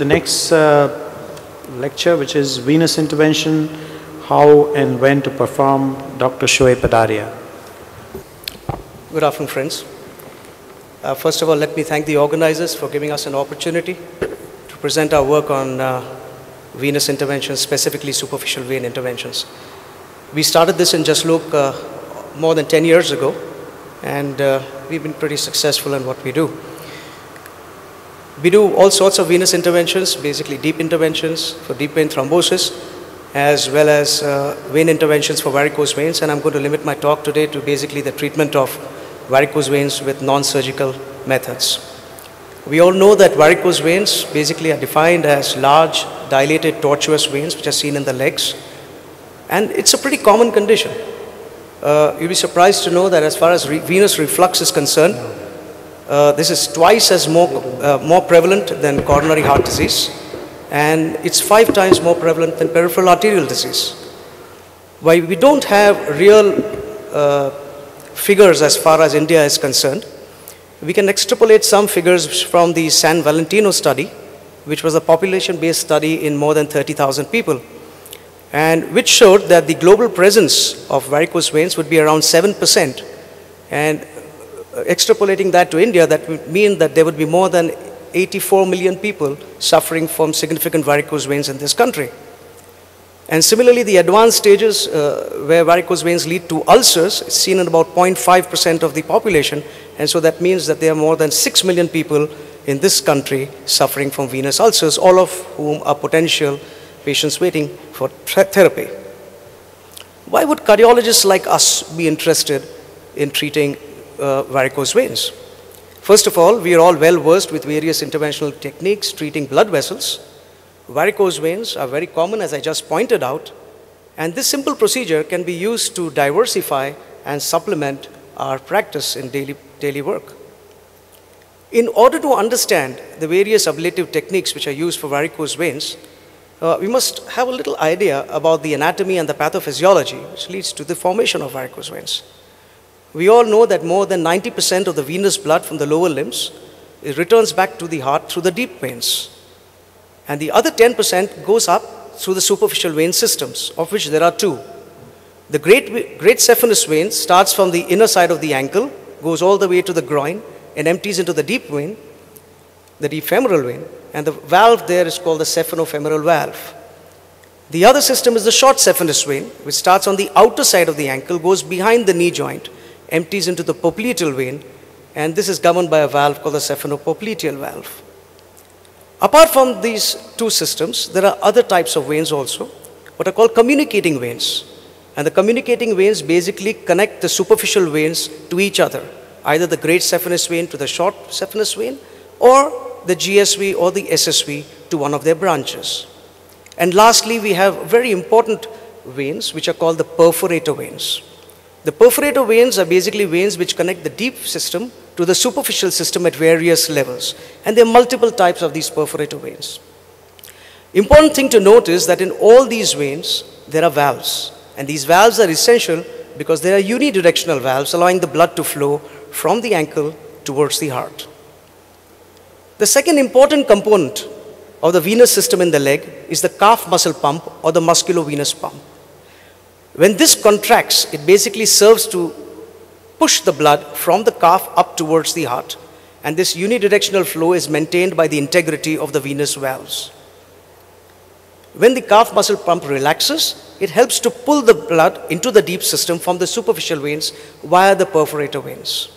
The next lecture, which is venous intervention, how and when to perform, Dr. Shoaib Padaria. Good afternoon, friends. First of all, let me thank the organizers for giving us an opportunity to present our work on venous interventions, specifically superficial vein interventions. We started this in Jaslok more than 10 years ago, and we've been pretty successful in what we do. We do all sorts of venous interventions, basically deep interventions for deep vein thrombosis, as well as vein interventions for varicose veins, and I'm going to limit my talk today to basically the treatment of varicose veins with non-surgical methods. We all know that varicose veins basically are defined as large, dilated, tortuous veins which are seen in the legs, and it's a pretty common condition. You'll be surprised to know that as far as venous reflux is concerned, this is twice as more prevalent than coronary heart disease, and it's 5 times more prevalent than peripheral arterial disease. While we don't have real figures as far as India is concerned, we can extrapolate some figures from the San Valentino study, which was a population-based study in more than 30,000 people, and which showed that the global presence of varicose veins would be around 7%. And extrapolating that to India, that would mean that there would be more than 84 million people suffering from significant varicose veins in this country. And similarly, the advanced stages where varicose veins lead to ulcers is seen in about 0.5% of the population, and so that means that there are more than 6 million people in this country suffering from venous ulcers, all of whom are potential patients waiting for therapy. Why would cardiologists like us be interested in treating varicose veins? First of all, we are all well versed with various interventional techniques treating blood vessels. Varicose veins are very common, as I just pointed out, and this simple procedure can be used to diversify and supplement our practice in daily work. In order to understand the various ablative techniques which are used for varicose veins, we must have a little idea about the anatomy and the pathophysiology which leads to the formation of varicose veins. We all know that more than 90% of the venous blood from the lower limbs returns back to the heart through the deep veins. And the other 10% goes up through the superficial vein systems, of which there are 2. The great saphenous vein starts from the inner side of the ankle, goes all the way to the groin, and empties into the deep vein, the deep femoral vein, and the valve there is called the saphenofemoral valve. The other system is the short saphenous vein, which starts on the outer side of the ankle, goes behind the knee joint, empties into the popliteal vein, and this is governed by a valve called the saphenopopliteal valve. Apart from these 2 systems, there are other types of veins also, what are called communicating veins. And the communicating veins basically connect the superficial veins to each other, either the great saphenous vein to the short saphenous vein, or the GSV or the SSV to one of their branches. And lastly, we have very important veins which are called the perforator veins. The perforator veins are basically veins which connect the deep system to the superficial system at various levels. And there are multiple types of these perforator veins. Important thing to note is that in all these veins, there are valves. And these valves are essential because they are unidirectional valves allowing the blood to flow from the ankle towards the heart. The second important component of the venous system in the leg is the calf muscle pump or the musculovenous pump. When this contracts, it basically serves to push the blood from the calf up towards the heart, and this unidirectional flow is maintained by the integrity of the venous valves. When the calf muscle pump relaxes, it helps to pull the blood into the deep system from the superficial veins via the perforator veins.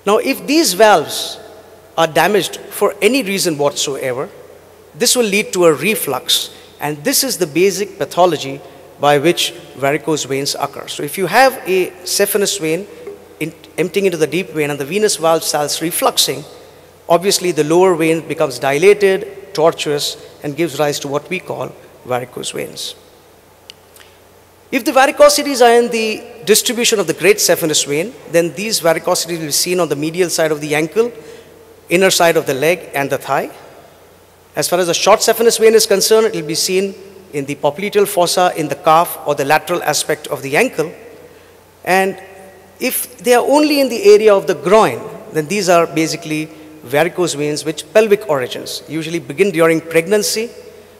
Now, if these valves are damaged for any reason whatsoever, this will lead to a reflux, and this is the basic pathology by which varicose veins occur. So if you have a saphenous vein emptying into the deep vein and the venous valve starts refluxing, obviously the lower vein becomes dilated, tortuous, and gives rise to what we call varicose veins. If the varicosities are in the distribution of the great saphenous vein, then these varicosities will be seen on the medial side of the ankle, inner side of the leg, and the thigh. As far as the short saphenous vein is concerned, it will be seen in the popliteal fossa, in the calf, or the lateral aspect of the ankle. And if they are only in the area of the groin, then these are basically varicose veins with pelvic origins, usually begin during pregnancy.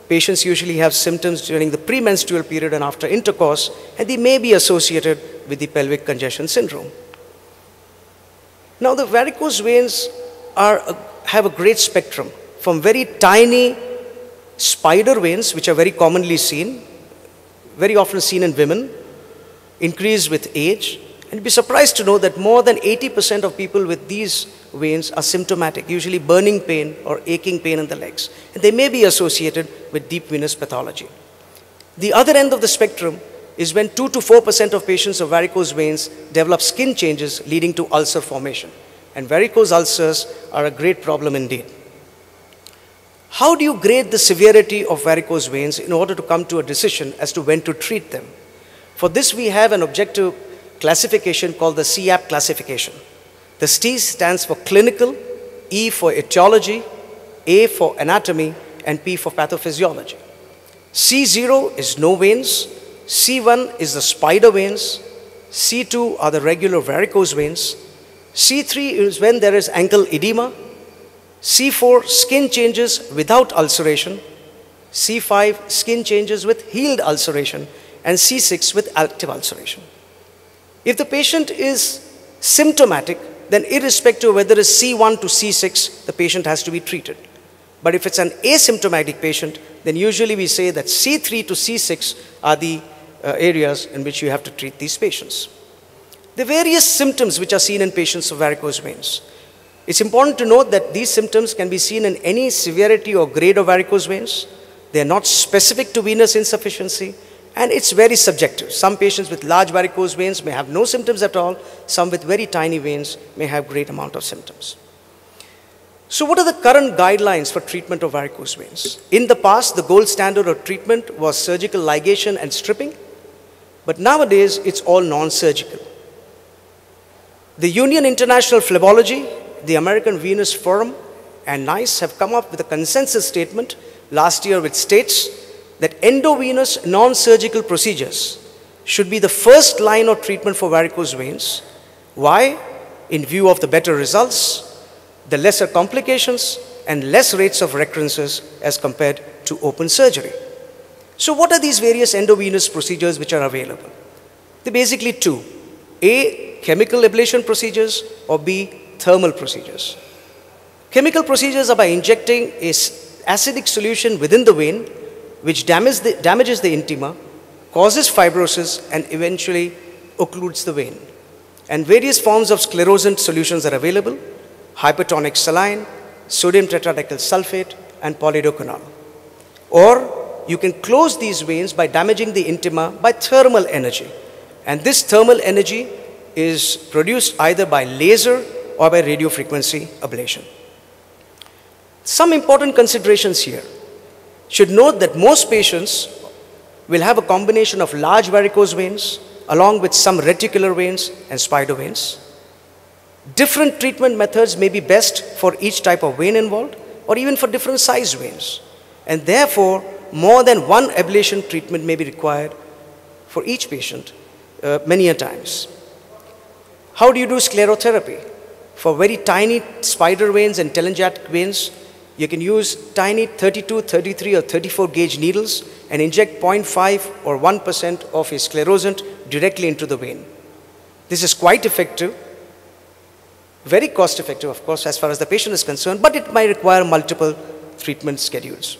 Patients usually have symptoms during the premenstrual period and after intercourse, and they may be associated with the pelvic congestion syndrome. Now, the varicose veins have a great spectrum, from very tiny spider veins, which are very commonly seen, very often seen in women, increase with age. And you'd be surprised to know that more than 80% of people with these veins are symptomatic, usually burning pain or aching pain in the legs. And they may be associated with deep venous pathology. The other end of the spectrum is when 2 to 4% of patients of varicose veins develop skin changes leading to ulcer formation. And varicose ulcers are a great problem indeed. How do you grade the severity of varicose veins in order to come to a decision as to when to treat them? For this, we have an objective classification called the CAP classification. The C stands for clinical, E for etiology, A for anatomy, and P for pathophysiology. C0 is no veins, C1 is the spider veins, C2 are the regular varicose veins, C3 is when there is ankle edema, C4 skin changes without ulceration, C5 skin changes with healed ulceration, and C6 with active ulceration. If the patient is symptomatic, then irrespective of whether it's C1 to C6, the patient has to be treated. But if it's an asymptomatic patient, then usually we say that C3 to C6 are the areas in which you have to treat these patients. The various symptoms which are seen in patients of varicose veins. It's important to note that these symptoms can be seen in any severity or grade of varicose veins. They are not specific to venous insufficiency, and it's very subjective. Some patients with large varicose veins may have no symptoms at all. Some with very tiny veins may have great amount of symptoms. So what are the current guidelines for treatment of varicose veins? In the past, the gold standard of treatment was surgical ligation and stripping, but nowadays it's all non-surgical. The Union International Phlebology, the American Venous Forum, and NICE have come up with a consensus statement last year which states that endovenous non-surgical procedures should be the first line of treatment for varicose veins. Why? In view of the better results, the lesser complications, and less rates of recurrences as compared to open surgery. So what are these various endovenous procedures which are available? They're basically two. A, chemical ablation procedures, or B, thermal procedures. Chemical procedures are by injecting an acidic solution within the vein, which damages the intima, causes fibrosis, and eventually occludes the vein. And various forms of sclerosant solutions are available: hypertonic saline, sodium tetradecyl sulfate, and polydocanol. Or you can close these veins by damaging the intima by thermal energy. And this thermal energy is produced either by laser or by radiofrequency ablation. Some important considerations here. Should note that most patients will have a combination of large varicose veins along with some reticular veins and spider veins. Different treatment methods may be best for each type of vein involved, or even for different size veins. And therefore, more than one ablation treatment may be required for each patient many a times. How do you do sclerotherapy? For very tiny spider veins and telangiectatic veins, you can use tiny 32, 33, or 34 gauge needles and inject 0.5 or 1% of a sclerosant directly into the vein. This is quite effective, very cost effective, of course, as far as the patient is concerned, but it might require multiple treatment schedules.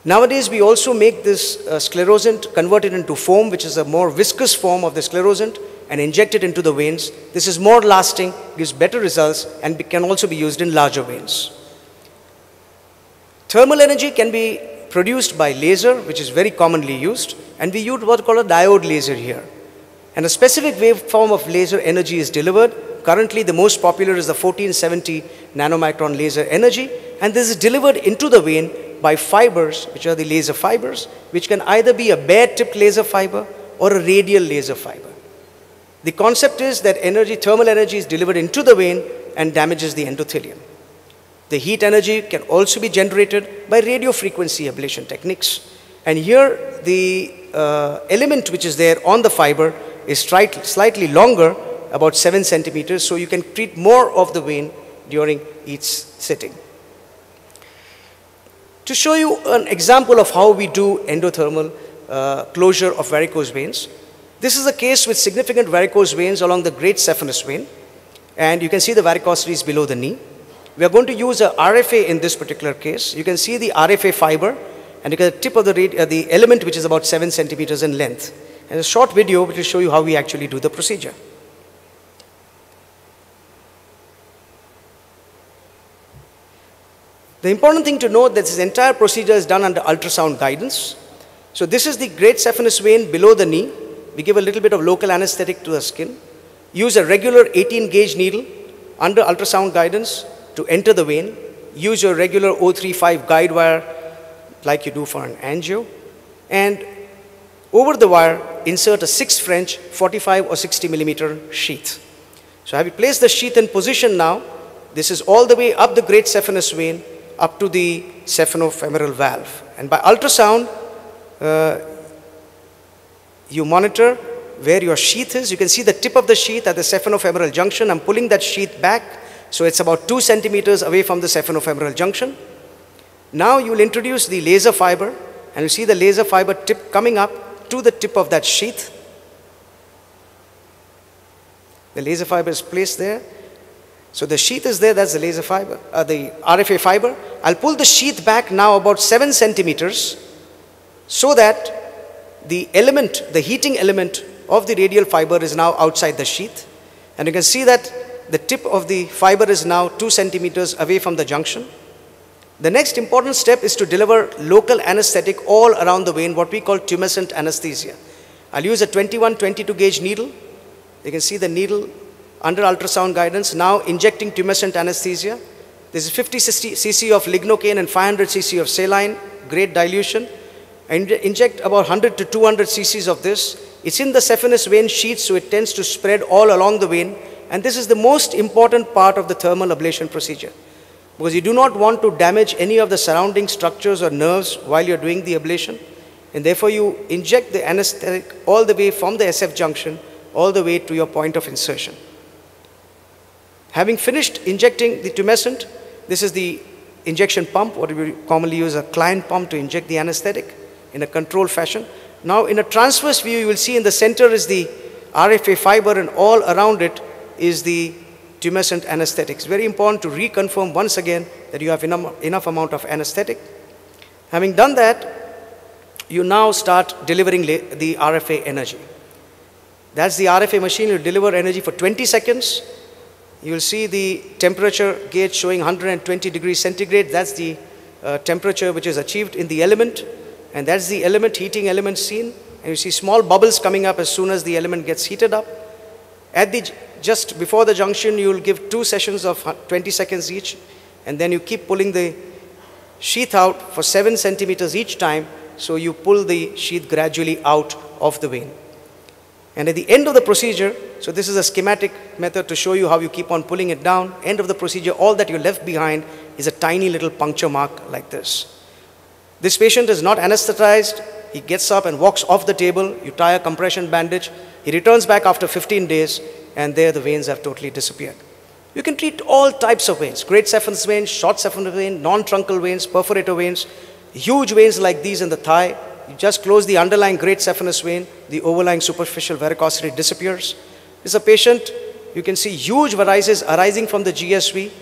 Nowadays, we also make this sclerosant, convert it into foam, which is a more viscous form of the sclerosant, and inject it into the veins. This is more lasting, gives better results, and can also be used in larger veins. Thermal energy can be produced by laser, which is very commonly used, and we use what is called a diode laser here. And a specific waveform of laser energy is delivered. Currently, the most popular is the 1470 nanomicron laser energy, and this is delivered into the vein by fibers, which are the laser fibers, which can either be a bare-tipped laser fiber or a radial laser fiber. The concept is that thermal energy is delivered into the vein and damages the endothelium. The heat energy can also be generated by radiofrequency ablation techniques. And here, the element which is there on the fiber is slightly longer, about 7 centimeters, so you can treat more of the vein during each sitting. To show you an example of how we do endothermal closure of varicose veins, this is a case with significant varicose veins along the great saphenous vein, and you can see the varicosities below the knee. We are going to use a RFA in this particular case. You can see the RFA fiber, and you get the tip of the element, which is about 7 centimeters in length. And a short video which will show you how we actually do the procedure. The important thing to note that this entire procedure is done under ultrasound guidance. So this is the great saphenous vein below the knee. We give a little bit of local anesthetic to the skin. Use a regular 18 gauge needle under ultrasound guidance to enter the vein. Use your regular 035 guide wire like you do for an angio. And over the wire, insert a 6 French 45 or 60 millimeter sheath. So have you placed the sheath in position now? This is all the way up the great saphenous vein up to the saphenofemoral valve. And by ultrasound, you monitor where your sheath is. You can see the tip of the sheath at the saphenofemoral junction. I'm pulling that sheath back, so it's about 2 centimeters away from the saphenofemoral junction. Now you will introduce the laser fiber, and you see the laser fiber tip coming up to the tip of that sheath. The laser fiber is placed there. So the sheath is there, that's the laser fiber, the RFA fiber. I'll pull the sheath back now about 7 centimeters so that the element, the heating element of the radial fiber is now outside the sheath. And you can see that the tip of the fiber is now 2 centimeters away from the junction. The next important step is to deliver local anesthetic all around the vein, what we call tumescent anesthesia. I'll use a 21-22 gauge needle. You can see the needle under ultrasound guidance, now injecting tumescent anesthesia. This is 50 cc of lignocaine and 500 cc of saline, great dilution. And inject about 100 to 200 cc's of this. It's in the saphenous vein sheath, so it tends to spread all along the vein. And this is the most important part of the thermal ablation procedure, because you do not want to damage any of the surrounding structures or nerves while you're doing the ablation. And therefore, you inject the anesthetic all the way from the SF junction all the way to your point of insertion. Having finished injecting the tumescent, this is the injection pump, what we commonly use a client pump to inject the anesthetic in a controlled fashion. Now in a transverse view, you will see in the center is the RFA fiber, and all around it is the tumescent anesthetic. It's very important to reconfirm once again that you have enough amount of anesthetic. Having done that, you now start delivering the RFA energy. That's the RFA machine. You deliver energy for 20 seconds. You will see the temperature gauge showing 120 degrees centigrade. That's the temperature which is achieved in the element. And that's the element, heating element seen. And you see small bubbles coming up as soon as the element gets heated up. Just before the junction, you will give 2 sessions of 20 seconds each. And then you keep pulling the sheath out for 7 centimeters each time. So you pull the sheath gradually out of the vein. And at the end of the procedure, so this is a schematic method to show you how you keep on pulling it down. End of the procedure, all that you left behind is a tiny little puncture mark like this. This patient is not anesthetized. He gets up and walks off the table. You tie a compression bandage. He returns back after 15 days, and there the veins have totally disappeared. You can treat all types of veins: great saphenous vein, short saphenous vein, non-truncal veins, perforator veins, huge veins like these in the thigh. You just close the underlying great saphenous vein, the overlying superficial varicosity disappears. This is a patient, you can see huge varices arising from the GSV.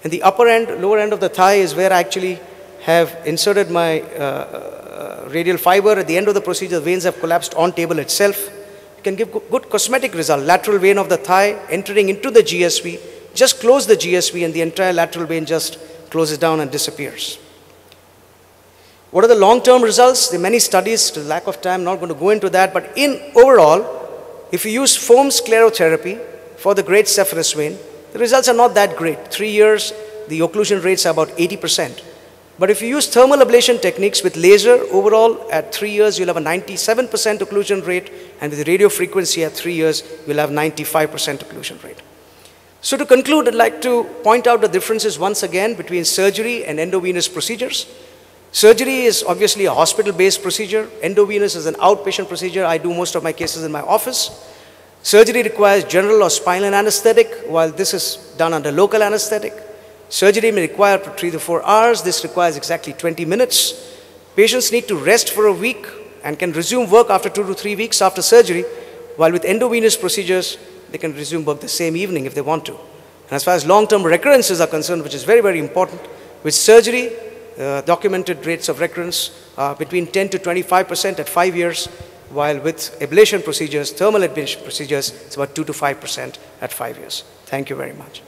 And the upper end, lower end of the thigh is where I actually have inserted my radial fiber. At the end of the procedure, the veins have collapsed on table itself. You can give good cosmetic result. Lateral vein of the thigh entering into the GSV. Just close the GSV and the entire lateral vein just closes down and disappears. What are the long-term results? There are many studies. To the lack of time, I'm not going to go into that. But in overall, if you use foam sclerotherapy for the great saphenous vein, the results are not that great. 3 years, the occlusion rates are about 80%. But if you use thermal ablation techniques with laser, overall at 3 years, you'll have a 97% occlusion rate. And with radio frequency at 3 years, you'll have 95% occlusion rate. So to conclude, I'd like to point out the differences once again between surgery and endovenous procedures. Surgery is obviously a hospital-based procedure. Endovenous is an outpatient procedure. I do most of my cases in my office. Surgery requires general or spinal anesthetic, while this is done under local anesthetic. Surgery may require 3 to 4 hours. This requires exactly 20 minutes. Patients need to rest for a week and can resume work after 2 to 3 weeks after surgery, while with endovenous procedures, they can resume work the same evening if they want to. And as far as long-term recurrences are concerned, which is very, very important, with surgery, documented rates of recurrence are between 10 to 25% at 5 years, while with ablation procedures, thermal ablation procedures, it's about 2 to 5% at 5 years. Thank you very much.